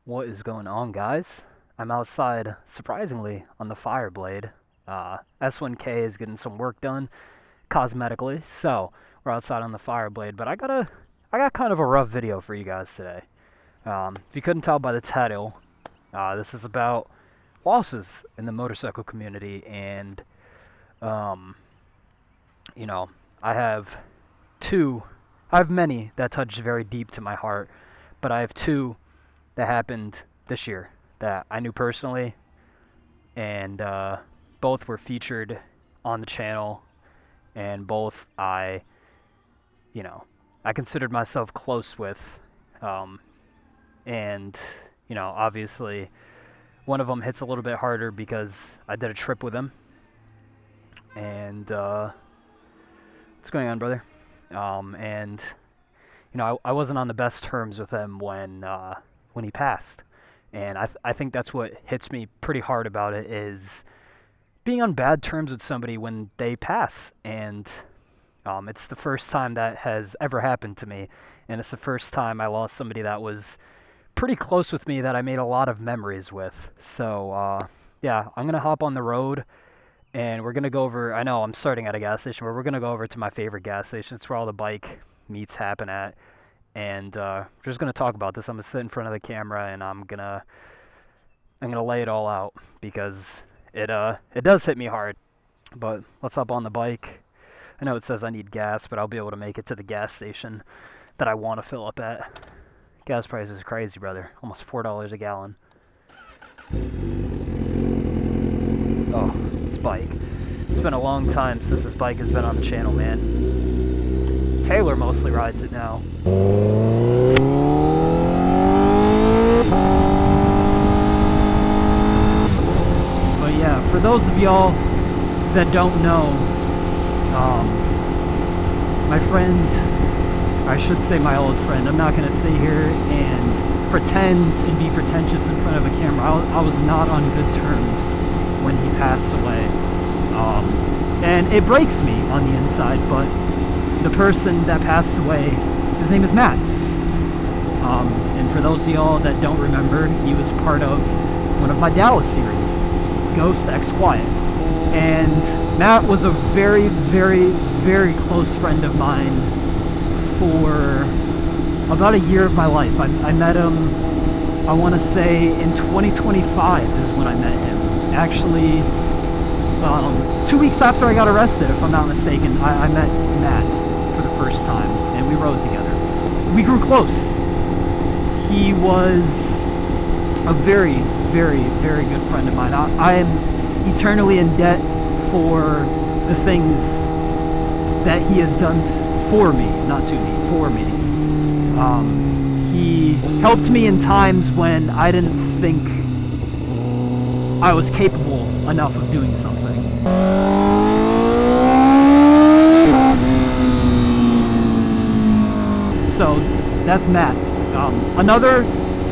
What is going on, guys? I'm outside, surprisingly, on the fire blade. S1K is getting some work done cosmetically, so we're outside on the fire blade. But I got kind of a rough video for you guys today. If you couldn't tell by the title, this is about losses in the motorcycle community, and you know, I have many that touch very deep to my heart, but I have two that happened this year that I knew personally, and both were featured on the channel, and both I considered myself close with, and obviously one of them hits a little bit harder because I did a trip with him. And what's going on, brother? And I wasn't on the best terms with him when he passed, and I think that's what hits me pretty hard about it, is being on bad terms with somebody when they pass. And it's the first time that has ever happened to me, and it's the first time I lost somebody that was pretty close with me, that I made a lot of memories with. So yeah, I'm gonna hop on the road, and we're gonna go over. I know I'm starting at a gas station, but we're gonna go over to my favorite gas station. It's where all the bike meets happen at. And we're just gonna talk about this. I'm gonna sit in front of the camera, and I'm gonna lay it all out, because it does hit me hard. But let's hop on the bike. I know it says I need gas, but I'll be able to make it to the gas station that I want to fill up at. Gas price is crazy, brother. Almost $4 a gallon. Oh, this bike. It's been a long time since this bike has been on the channel, man. Taylor mostly rides it now. But yeah, for those of y'all that don't know, my friend, I should say my old friend, I'm not going to sit here and pretend and be pretentious in front of a camera. I was not on good terms when he passed away. And it breaks me on the inside, but the person that passed away, his name is Matt. And for those of y'all that don't remember, he was part of one of my Dallas series, Ghost X Quiet. And Matt was a very, very, very close friend of mine for about a year of my life. I met him, I want to say in 2025 is when I met him. Actually, 2 weeks after I got arrested, if I'm not mistaken, I met Matt for the first time, and we rode together. We grew close. He was a very, very, very good friend of mine. I am eternally in debt for the things that he has done for me, not to me, for me. He helped me in times when I didn't think I was capable enough of doing something. So that's Matt. Another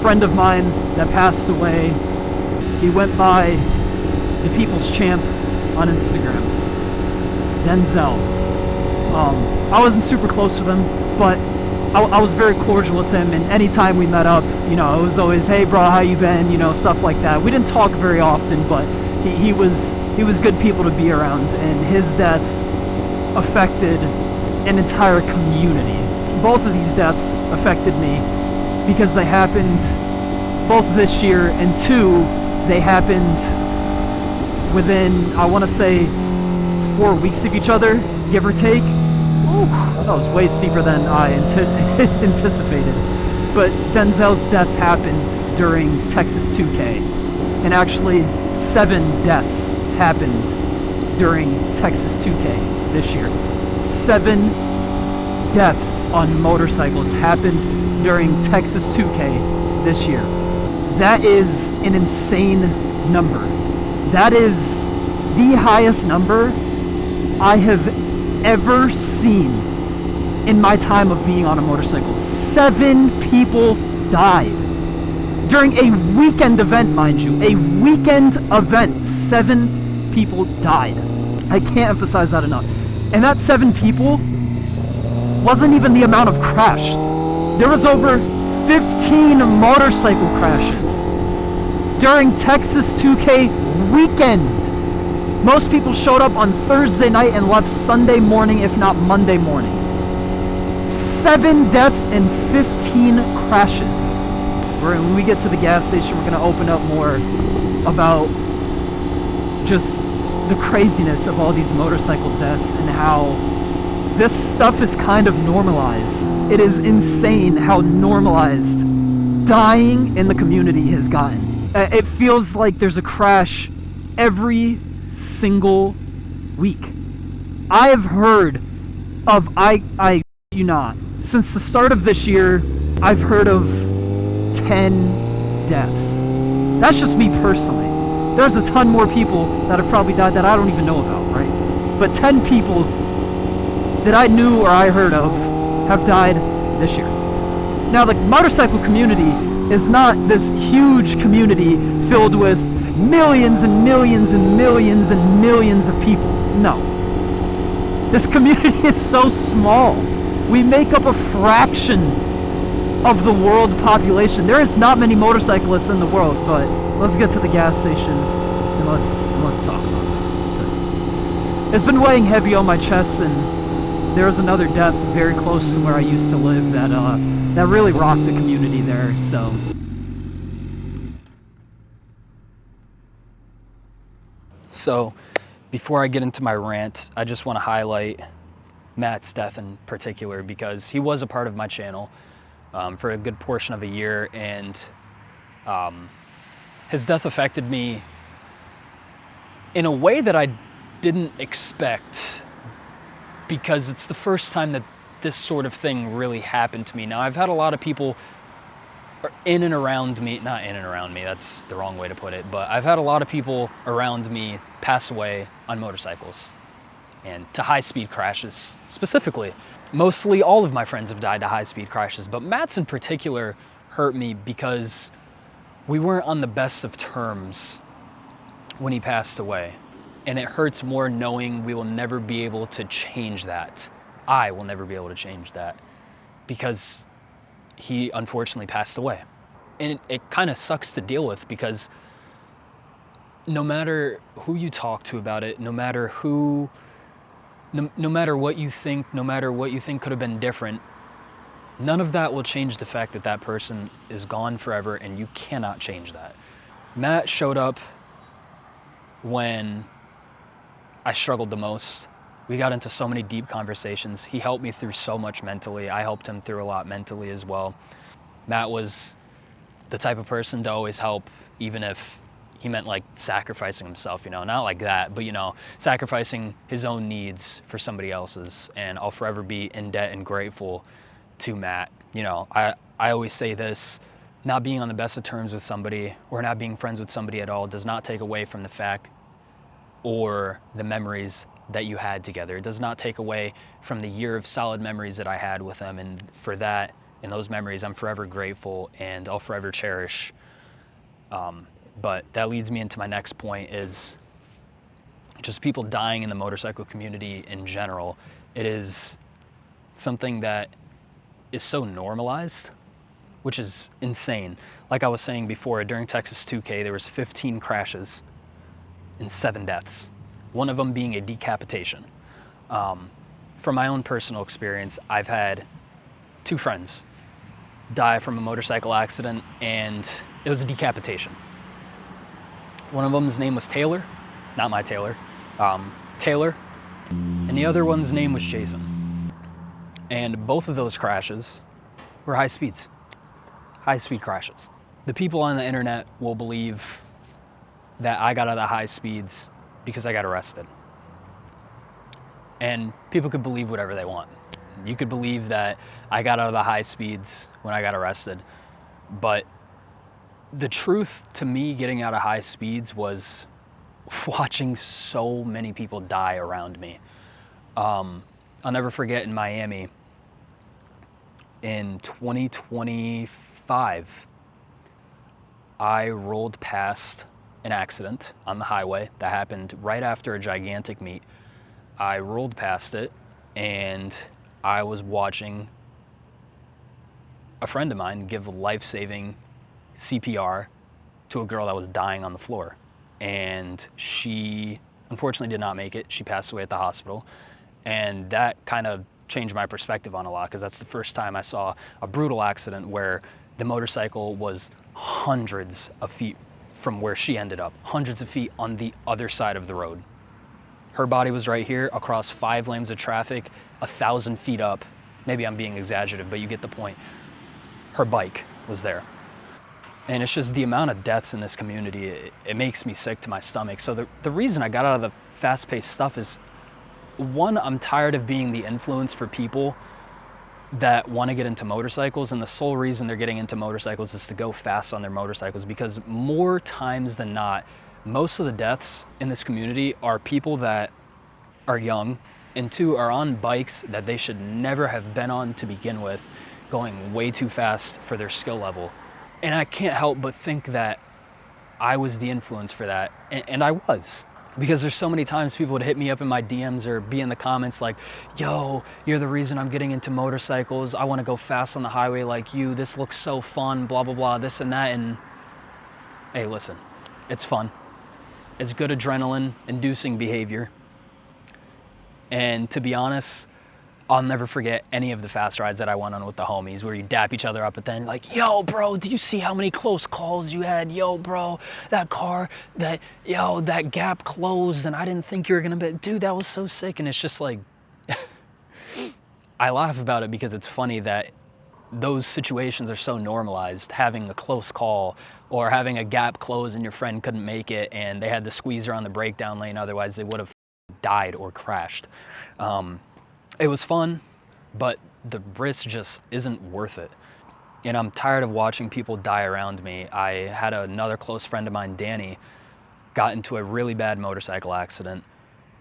friend of mine that passed away, he went by the People's Champ on Instagram, Denzel. I wasn't super close with him, but I was very cordial with him, and anytime we met up, it was always, hey bro, how you been, stuff like that. We didn't talk very often, but he was good people to be around, and his death affected an entire community. Both of these deaths affected me because they happened both this year, and two, they happened within, I want to say, 4 weeks of each other, give or take. Ooh, that was way steeper than I anticipated. But Denzel's death happened during Texas 2K, and actually 7 deaths happened during Texas 2K this year. 7 deaths on motorcycles happened during Texas 2K this year. That is an insane number. That is the highest number I have ever seen in my time of being on a motorcycle. 7 people died during a weekend event, mind you, a weekend event. 7 people died. I can't emphasize that enough. And that 7 people wasn't even the amount of crash. There was over 15 motorcycle crashes during Texas 2K weekend. Most people showed up on Thursday night and left Sunday morning, if not Monday morning. 7 deaths and 15 crashes. When we get to the gas station, we're going to open up more about just the craziness of all these motorcycle deaths and how this stuff is kind of normalized. It is insane how normalized dying in the community has gotten. It feels like there's a crash every single week. I have heard of, you not, since the start of this year, I've heard of 10 deaths. That's just me personally. There's a ton more people that have probably died that I don't even know about, right? But 10 people that I knew or I heard of have died this year. Now, the motorcycle community is not this huge community filled with millions and millions and millions and millions of people. No. This community is so small. We make up a fraction of the world population. There is not many motorcyclists in the world, but let's get to the gas station and let's talk about this. Because it's been weighing heavy on my chest, and there was another death very close to where I used to live that really rocked the community there. So before I get into my rant, I just want to highlight Matt's death in particular, because he was a part of my channel for a good portion of a year, and his death affected me in a way that I didn't expect, because it's the first time that this sort of thing really happened to me. Now, I've had a lot of people in and around me, not in and around me, that's the wrong way to put it, but I've had a lot of people around me pass away on motorcycles and to high-speed crashes specifically. Mostly all of my friends have died to high-speed crashes, but Matt's in particular hurt me because we weren't on the best of terms when he passed away. And it hurts more knowing we will never be able to change that. I will never be able to change that, because he unfortunately passed away. And it kind of sucks to deal with, because no matter who you talk to about it, no matter what you think could have been different, none of that will change the fact that that person is gone forever, and you cannot change that. Matt showed up when I struggled the most. We got into so many deep conversations. He helped me through so much mentally. I helped him through a lot mentally as well. Matt was the type of person to always help, even if he meant like sacrificing himself, not like that, but sacrificing his own needs for somebody else's. And I'll forever be in debt and grateful to Matt. I always say this: not being on the best of terms with somebody or not being friends with somebody at all does not take away from the fact or the memories that you had together. It does not take away from the year of solid memories that I had with them, and for that and those memories I'm forever grateful and I'll forever cherish. But that leads me into my next point, is just people dying in the motorcycle community in general. It is something that is so normalized, which is insane. Like I was saying before, during Texas 2K, there was 15 crashes and 7 deaths, one of them being a decapitation. From my own personal experience, I've had 2 friends die from a motorcycle accident, and it was a decapitation. One of them's name was Taylor, not my Taylor, Taylor, and the other one's name was Jason. And both of those crashes were high speed crashes. The people on the internet will believe that I got out of the high speeds because I got arrested. And people could believe whatever they want. You could believe that I got out of the high speeds when I got arrested, but the truth to me getting out of high speeds was watching so many people die around me. I'll never forget in Miami in 2025, I rolled past an accident on the highway that happened right after a gigantic meet. I rolled past it, and I was watching a friend of mine give life-saving CPR to a girl that was dying on the floor. And she unfortunately did not make it. She passed away at the hospital. And that kind of changed my perspective on a lot, because that's the first time I saw a brutal accident where the motorcycle was hundreds of feet from where she ended up, hundreds of feet on the other side of the road. Her body was right here across 5 lanes of traffic, 1,000 feet up. Maybe I'm being exaggerative, but you get the point. Her bike was there. And it's just the amount of deaths in this community, it makes me sick to my stomach. So the reason I got out of the fast-paced stuff is, one, I'm tired of being the influence for people that want to get into motorcycles, and the sole reason they're getting into motorcycles is to go fast on their motorcycles, because more times than not, most of the deaths in this community are people that are young, and 2, are on bikes that they should never have been on to begin with, going way too fast for their skill level. And I can't help but think that I was the influence for that, and I was. Because there's so many times people would hit me up in my DMs or be in the comments like, yo, you're the reason I'm getting into motorcycles. I want to go fast on the highway like you. This looks so fun, blah, blah, blah, this and that. And hey, listen, it's fun. It's good adrenaline-inducing behavior. And to be honest, I'll never forget any of the fast rides that I went on with the homies, where you dap each other up at the end, like, yo, bro, did you see how many close calls you had? Yo, bro, that car, that gap closed, and I didn't think you were gonna be, dude, that was so sick. And it's just like, I laugh about it because it's funny that those situations are so normalized, having a close call or having a gap close and your friend couldn't make it and they had the squeezer on the breakdown lane, otherwise they would have died or crashed. It was fun, but the risk just isn't worth it. And I'm tired of watching people die around me. I had another close friend of mine, Danny, got into a really bad motorcycle accident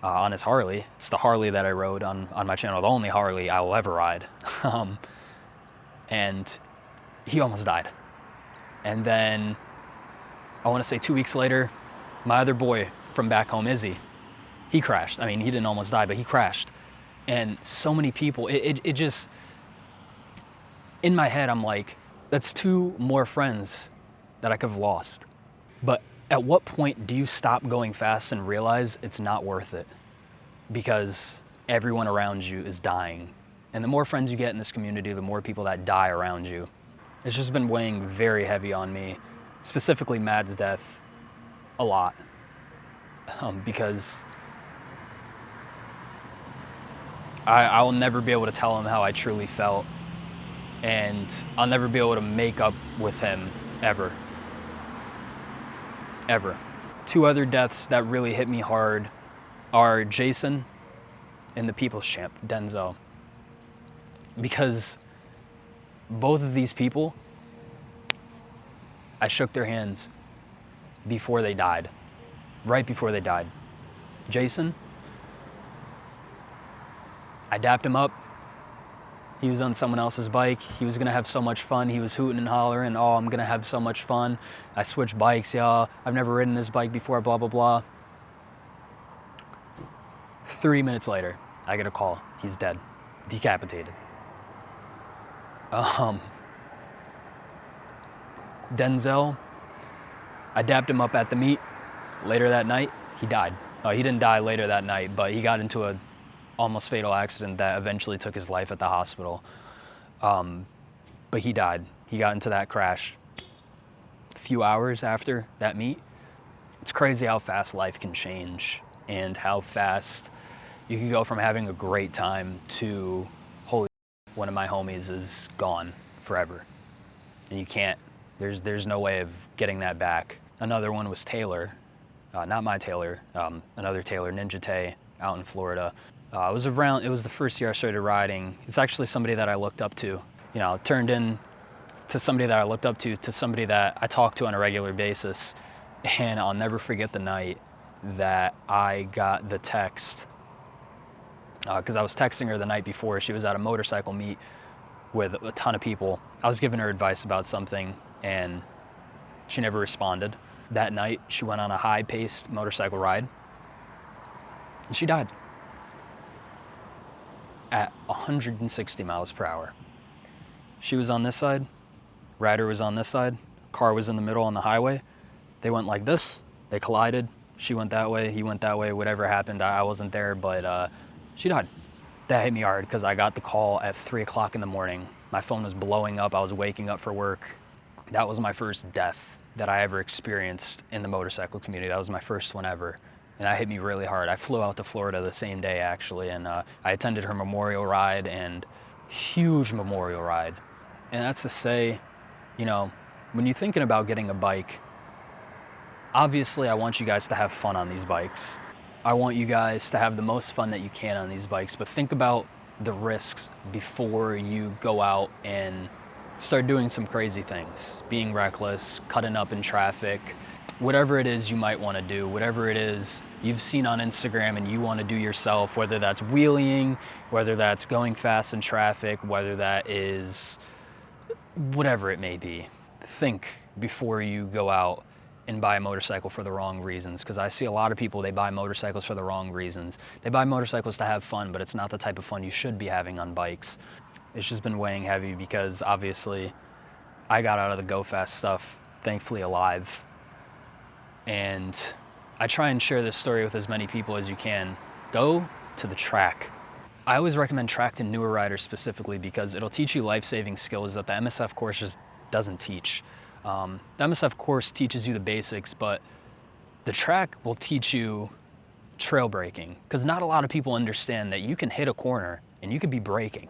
on his Harley. It's the Harley that I rode on my channel, the only Harley I will ever ride. And he almost died. And then, I want to say 2 weeks later, my other boy from back home, Izzy, he crashed. I mean, he didn't almost die, but he crashed. And so many people, it just, in my head, I'm like, that's 2 more friends that I could have lost. But at what point do you stop going fast and realize it's not worth it? Because everyone around you is dying. And the more friends you get in this community, the more people that die around you. It's just been weighing very heavy on me, specifically Matt's death, a lot. Because I'll never be able to tell him how I truly felt, and I'll never be able to make up with him, ever. Ever. 2 other deaths that really hit me hard are Jason and the People's Champ, Denzel. Because both of these people, I shook their hands before they died, right before they died. Jason, I dapped him up. He was on someone else's bike. He was gonna have so much fun. He was hooting and hollering, oh, I'm gonna have so much fun. I switched bikes, y'all. I've never ridden this bike before, blah, blah, blah. 30 minutes later, I get a call. He's dead, decapitated. Denzel, I dapped him up at the meet. Later that night, he died. He didn't die later that night, but he got into a almost fatal accident that eventually took his life at the hospital. But he died. He got into that crash a few hours after that meet. It's crazy how fast life can change and how fast you can go from having a great time to, holy, one of my homies is gone forever. And you can't, there's no way of getting that back. Another one was Taylor, not my Taylor, another Taylor, Ninja Tay, out in Florida. It was the first year I started riding. It's actually somebody that I looked up to. You know, turned in to somebody that I looked up to somebody that I talk to on a regular basis. And I'll never forget the night that I got the text, because I was texting her the night before. She was at a motorcycle meet with a ton of people. I was giving her advice about something and she never responded. That night, she went on a high-paced motorcycle ride and she died at 160 miles per hour. She was on this side, rider was on this side, car was in the middle on the highway. They went like this, they collided. She went that way, he went that way, whatever happened, I wasn't there, but she died. That hit me hard because I got the call at 3 o'clock in the morning. My phone was blowing up, I was waking up for work. That was my first death that I ever experienced in the motorcycle community. That was my first one ever. And that hit me really hard. I flew out to Florida the same day actually, and I attended her memorial ride, and huge memorial ride. And that's to say, you know, when you're thinking about getting a bike, obviously I want you guys to have fun on these bikes. I want you guys to have the most fun that you can on these bikes, but think about the risks before you go out and start doing some crazy things, being reckless, cutting up in traffic, whatever it is you might want to do, whatever it is you've seen on Instagram and you want to do yourself, whether that's wheeling, whether that's going fast in traffic, whether that is whatever it may be. Think before you go out and buy a motorcycle for the wrong reasons, because I see a lot of people, they buy motorcycles for the wrong reasons. They buy motorcycles to have fun, but it's not the type of fun you should be having on bikes. It's just been weighing heavy because obviously I got out of the go fast stuff, thankfully alive. And I try and share this story with as many people as you can. Go to the track. I always recommend track to newer riders specifically because it'll teach you life-saving skills that the MSF course just doesn't teach. The MSF course teaches you the basics, but the track will teach you trail braking, because not a lot of people understand that you can hit a corner and you could be braking.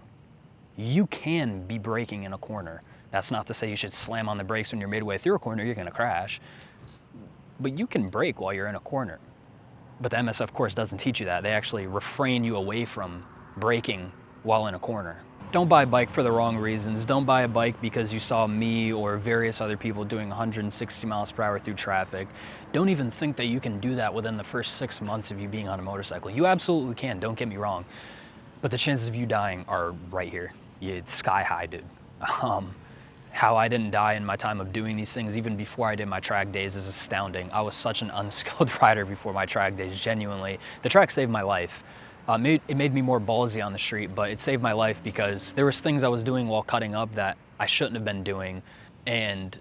You can be braking in a corner. That's not to say you should slam on the brakes when you're midway through a corner, you're gonna crash. But you can brake while you're in a corner. But the MSF course doesn't teach you that. They actually refrain you away from braking while in a corner. Don't buy a bike for the wrong reasons. Don't buy a bike because you saw me or various other people doing 160 miles per hour through traffic. Don't even think that you can do that within the first 6 months of you being on a motorcycle. You absolutely can, don't get me wrong. But the chances of you dying are right here. It's sky high, dude. How I didn't die in my time of doing these things, even before I did my track days, is astounding. I was such an unskilled rider before my track days, genuinely. The track saved my life. It made me more ballsy on the street, but it saved my life because there was things I was doing while cutting up that I shouldn't have been doing and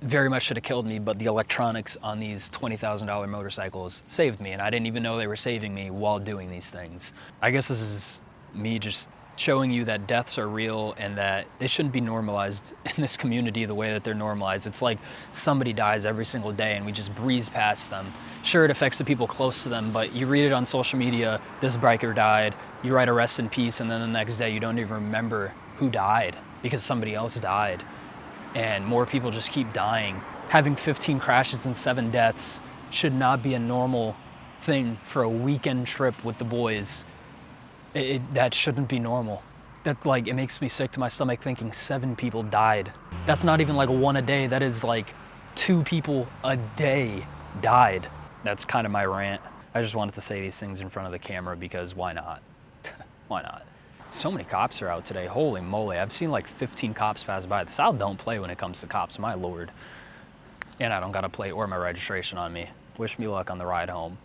very much should have killed me, but the electronics on these $20,000 motorcycles saved me, and I didn't even know they were saving me while doing these things. I guess this is me just showing you that deaths are real and that they shouldn't be normalized in this community the way that they're normalized. It's like somebody dies every single day and we just breeze past them. Sure, it affects the people close to them, but you read it on social media, this biker died, you write a rest in peace, and then the next day you don't even remember who died because somebody else died. And more people just keep dying. Having 15 crashes and 7 deaths should not be a normal thing for a weekend trip with the boys. That shouldn't be normal. That, like, it makes me sick to my stomach thinking 7 people died. That's not even like 1 a day, that is like 2 people a day died. That's kind of my rant. I just wanted to say these things in front of the camera because why not? Why not? So many cops are out today, holy moly. I've seen like 15 cops pass by. The South don't play when it comes to cops, my lord. And I don't got a plate or my registration on me. Wish me luck on the ride home.